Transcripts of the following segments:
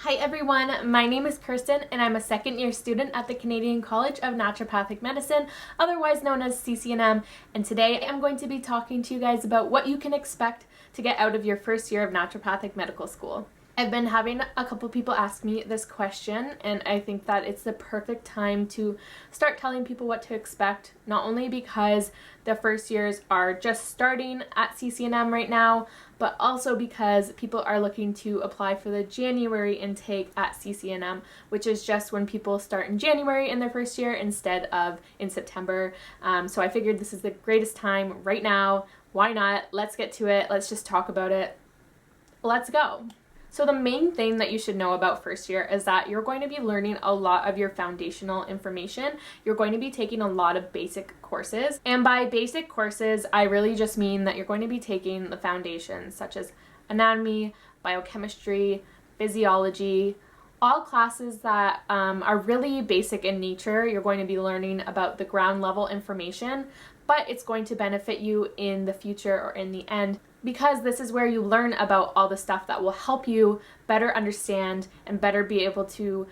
Hi everyone, my name is Kirsten and I'm a second year student at the Canadian College of Naturopathic Medicine, otherwise known as CCNM, and today I'm going to be talking to you guys about what you can expect to get out of your first year of naturopathic medical school. I've been having a couple people ask me this question, and I think that it's the perfect time to start telling people what to expect, not only because the first years are just starting at CCNM right now, but also because people are looking to apply for the January intake at CCNM, which is just when people start in January in their first year instead of in September. So I figured this is the greatest time right now. Why not? Let's get to it. Let's just talk about it. Let's go. So the main thing that you should know about first year is that you're going to be learning a lot of your foundational information. You're going to be taking a lot of basic courses. And by basic courses, I really just mean that you're going to be taking the foundations such as anatomy, biochemistry, physiology, all classes that are really basic in nature. You're going to be learning about the ground level information, but it's going to benefit you in the future or in the end, because this is where you learn about all the stuff that will help you better understand and better be able to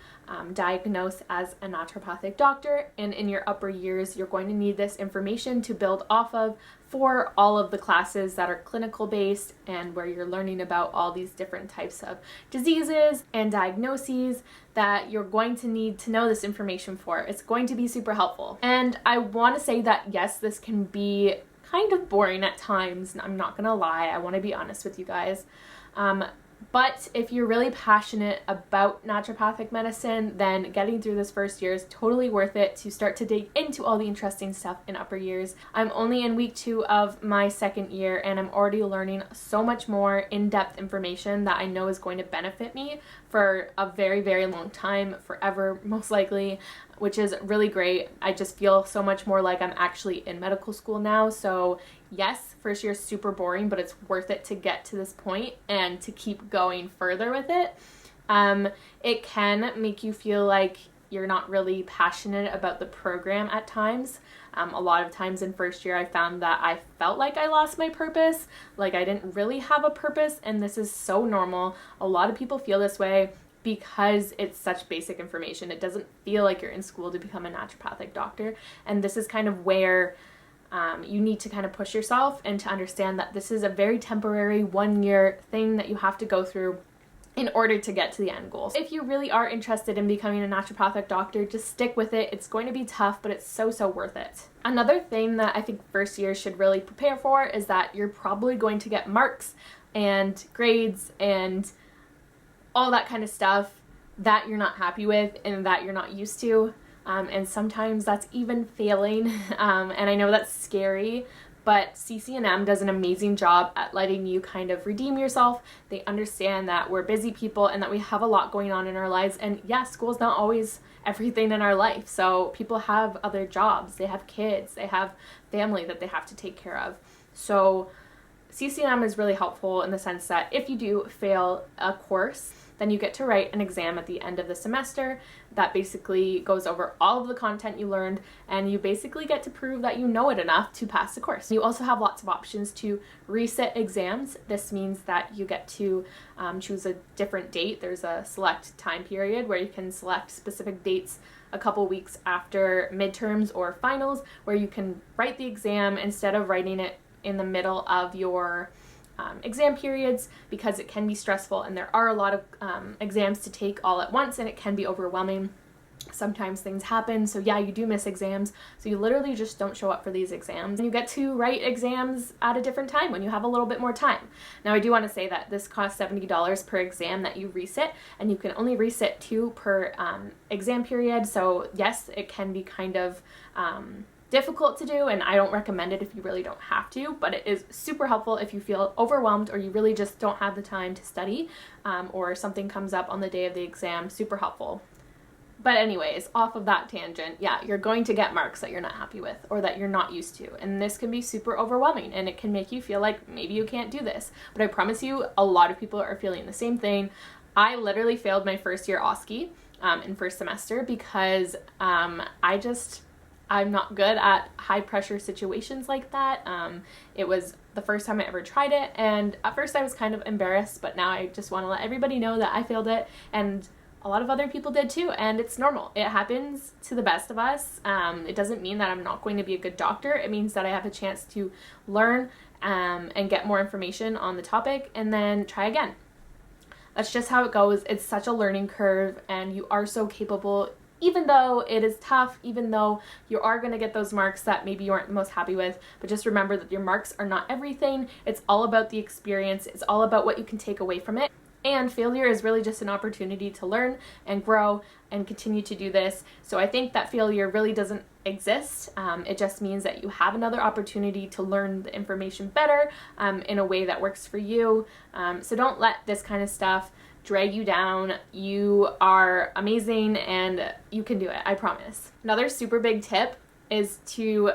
diagnose as a naturopathic doctor. And in your upper years, you're going to need this information to build off of for all of the classes that are clinical based and where you're learning about all these different types of diseases and diagnoses that you're going to need to know this information for. It's going to be super helpful. And I want to say that yes, this can be kind of boring at times. I'm not gonna lie, I want to be honest with you guys. But if you're really passionate about naturopathic medicine, then getting through this first year is totally worth it to start to dig into all the interesting stuff in upper years. I'm only in week 2 of my second year and I'm already learning so much more in-depth information that I know is going to benefit me for a very, very long time, forever most likely, which is really great. I just feel so much more like I'm actually in medical school now. So yes, first year is super boring, but it's worth it to get to this point and to keep going further with it. It can make you feel like you're not really passionate about the program at times. A lot of times in first year, I found that I felt like I lost my purpose, like I didn't really have a purpose, and this is so normal. A lot of people feel this way because it's such basic information. It doesn't feel like you're in school to become a naturopathic doctor, and this is kind of where you need to kind of push yourself and to understand that this is a very temporary 1-year thing that you have to go through in order to get to the end goal. If you really are interested in becoming a naturopathic doctor, just stick with it. It's going to be tough, but it's so worth it. Another thing that I think first year should really prepare for is that you're probably going to get marks and grades and all that kind of stuff that you're not happy with and that you're not used to. And sometimes that's even failing. And I know that's scary, but CCNM does an amazing job at letting you kind of redeem yourself. They understand that we're busy people and that we have a lot going on in our lives. And yeah, school's not always everything in our life. So people have other jobs, they have kids, they have family that they have to take care of. So CCNM is really helpful in the sense that if you do fail a course, then you get to write an exam at the end of the semester that basically goes over all of the content you learned, and you basically get to prove that you know it enough to pass the course. You also have lots of options to resit exams. This means that you get to choose a different date. There's a select time period where you can select specific dates a couple weeks after midterms or finals, where you can write the exam instead of writing it in the middle of your exam periods, because it can be stressful and there are a lot of exams to take all at once and it can be overwhelming. Sometimes things happen, so yeah, you do miss exams, so you literally just don't show up for these exams and you get to write exams at a different time when you have a little bit more time. Now I do want to say that this costs $70 per exam that you resit, and you can only resit 2 per exam period, so yes, it can be kind of difficult to do, and I don't recommend it if you really don't have to, but it is super helpful if you feel overwhelmed or you really just don't have the time to study, or something comes up on the day of the exam. Super helpful. But anyways, off of that tangent, yeah, you're going to get marks that you're not happy with or that you're not used to, and this can be super overwhelming and it can make you feel like maybe you can't do this, but I promise you a lot of people are feeling the same thing. I literally failed my first year OSCE in first semester because I'm not good at high pressure situations like that. It was the first time I ever tried it, and at first I was kind of embarrassed, but now I just want to let everybody know that I failed it, and a lot of other people did too, and it's normal. It happens to the best of us. It doesn't mean that I'm not going to be a good doctor. It means that I have a chance to learn and get more information on the topic and then try again. That's just how it goes. It's such a learning curve, and you are so capable, even though it is tough, even though you are going to get those marks that maybe you aren't the most happy with. But just remember that your marks are not everything. It's all about the experience. It's all about what you can take away from it. And failure is really just an opportunity to learn and grow and continue to do this. So I think that failure really doesn't exist. It just means that you have another opportunity to learn the information better in a way that works for you. So don't let this kind of stuff drag you down. You are amazing and you can do it, I promise. Another super big tip is to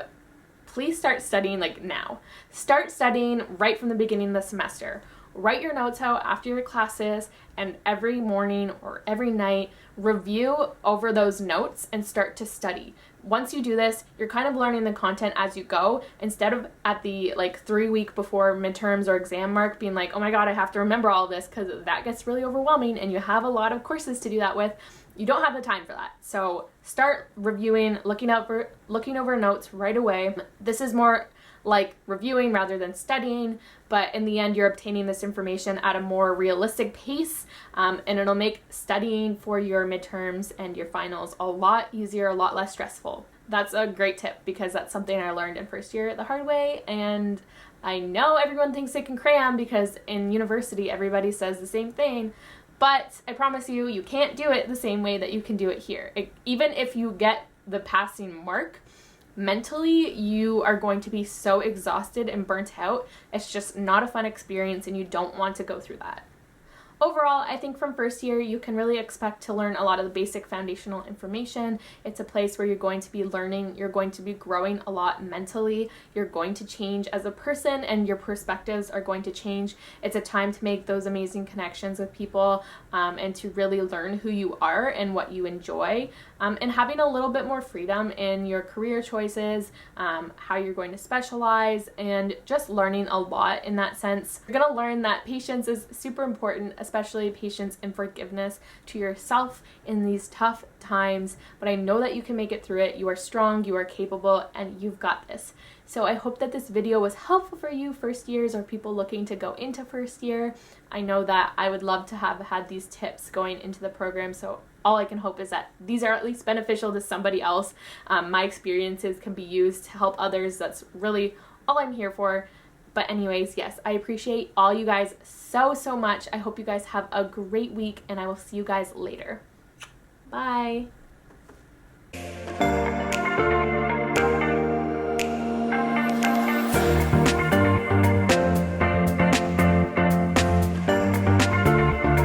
please start studying now. Start studying right from the beginning of the semester. Write your notes out after your classes, and every morning or every night, review over those notes and start to study. Once you do this, you're kind of learning the content as you go, instead of at the 3-week before midterms or exam mark being like, oh my god, I have to remember all this, because that gets really overwhelming and you have a lot of courses to do that with. You don't have the time for that. So start reviewing, looking over notes right away. This is more like reviewing rather than studying, but in the end you're obtaining this information at a more realistic pace, and it'll make studying for your midterms and your finals a lot easier, a lot less stressful. That's a great tip, because that's something I learned in first year the hard way, and I know everyone thinks they can cram because in university everybody says the same thing, but I promise you, you can't do it the same way that you can do it here. Even if you get the passing mark, mentally you are going to be so exhausted and burnt out. It's just not a fun experience, and you don't want to go through that. Overall, I think from first year you can really expect to learn a lot of the basic foundational information. It's a place where you're going to be learning, you're going to be growing a lot mentally, you're going to change as a person, and your perspectives are going to change. It's a time to make those amazing connections with people, and to really learn who you are and what you enjoy, and having a little bit more freedom in your career choices, how you're going to specialize, and just learning a lot in that sense. You're going to learn that patience is super important, especially patience and forgiveness to yourself in these tough times, but I know that you can make it through it. You are strong, you are capable, and you've got this. So I hope that this video was helpful for you first years or people looking to go into first year. I know that I would love to have had these tips going into the program, so all I can hope is that these are at least beneficial to somebody else. My experiences can be used to help others. That's really all I'm here for. But anyways, yes, I appreciate all you guys so much. I hope you guys have a great week, and I will see you guys later. Bye.